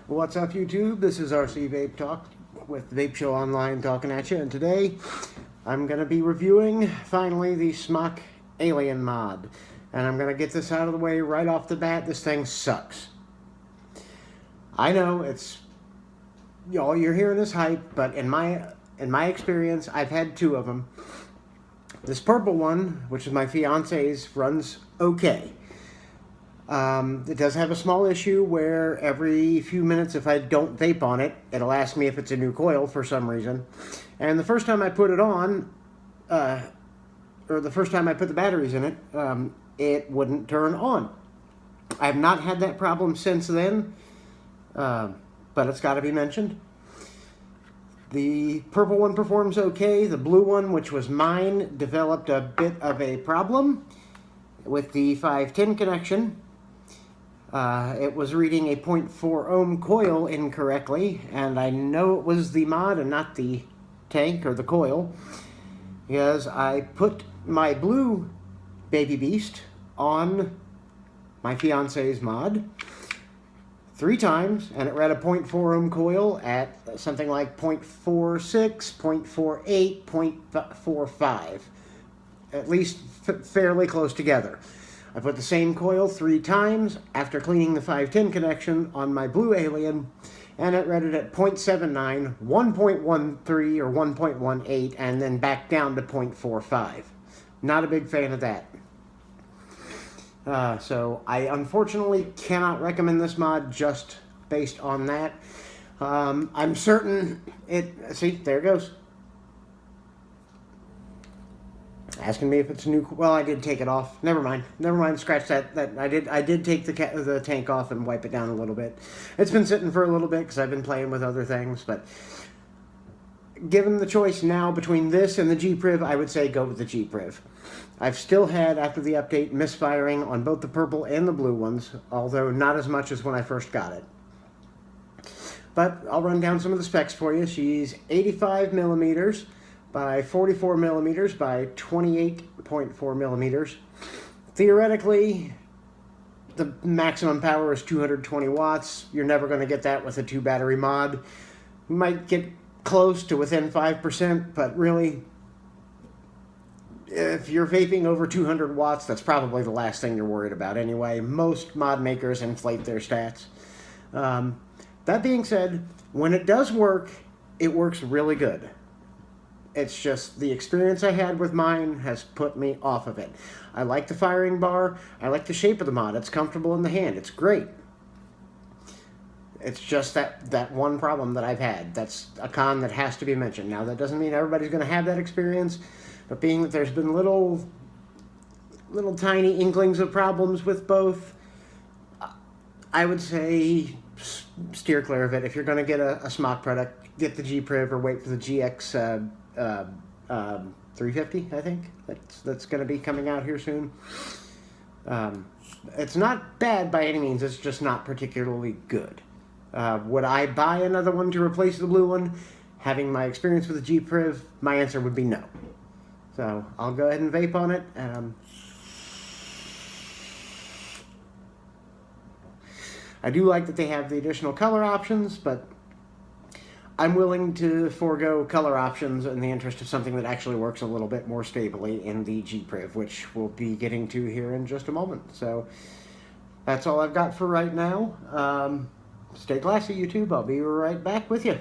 What's up, YouTube? This is RC Vape Talk with Vape Show Online talking at you, and today I'm going to be reviewing, finally, the Smok Alien mod. And I'm going to get this out of the way right off the bat. This thing sucks. I know it's, all you're hearing is hype, but in my experience, I've had two of them. This purple one, which is my fiance's, runs okay. It does have a small issue where every few minutes, if I don't vape on it, it'll ask me if it's a new coil for some reason. And the first time I put it on, or the first time I put the batteries in it, it wouldn't turn on. I have not had that problem since then, but it's got to be mentioned. The purple one performs okay. The blue one, which was mine, developed a bit of a problem with the 510 connection. It was reading a 0.4 ohm coil incorrectly, and I know it was the mod and not the tank or the coil, because I put my blue baby beast on my fiance's mod 3 times, and it read a 0.4 ohm coil at something like 0.46, 0.48, 0.45, at least fairly close together. I put the same coil 3 times after cleaning the 510 connection on my blue Alien, and it read it at 0.79, 1.13 or 1.18, and then back down to 0.45. Not a big fan of that. So I unfortunately cannot recommend this mod just based on that. I'm certain see, there it goes. Asking me if it's new. Well, I did take it off. Never mind. Scratch that. I did take the tank off and wipe it down a little bit. It's been sitting for a little bit because I've been playing with other things. But given the choice now between this and the Gpriv, I would say go with the Gpriv. I've still had, after the update, misfiring on both the purple and the blue ones, although not as much as when I first got it. But I'll run down some of the specs for you. She's 85 millimeters by 44 millimeters by 28.4 millimeters. Theoretically, the maximum power is 220 watts. You're never going to get that with a 2-battery mod. You might get close to within 5%, but really, if you're vaping over 200 watts, that's probably the last thing you're worried about anyway. Most mod makers inflate their stats. That being said, when it does work, it works really good. It's just the experience I had with mine has put me off of it. I like the firing bar. I like the shape of the mod. It's comfortable in the hand. It's great. It's just that one problem that I've had. That's a con that has to be mentioned. Now, that doesn't mean everybody's going to have that experience, but being that there's been little tiny inklings of problems with both, I would say steer clear of it. If you're going to get a Smok product, get the Gpriv or wait for the GX 350, I think. That's going to be coming out here soon. It's not bad by any means. It's just not particularly good. Would I buy another one to replace the blue one? Having my experience with the Gpriv, my answer would be no. So I'll go ahead and vape on it. I do like that they have the additional color options, but I'm willing to forego color options in the interest of something that actually works a little bit more stably in the Gpriv, which we'll be getting to here in just a moment. So that's all I've got for right now. Stay classy, YouTube. I'll be right back with you.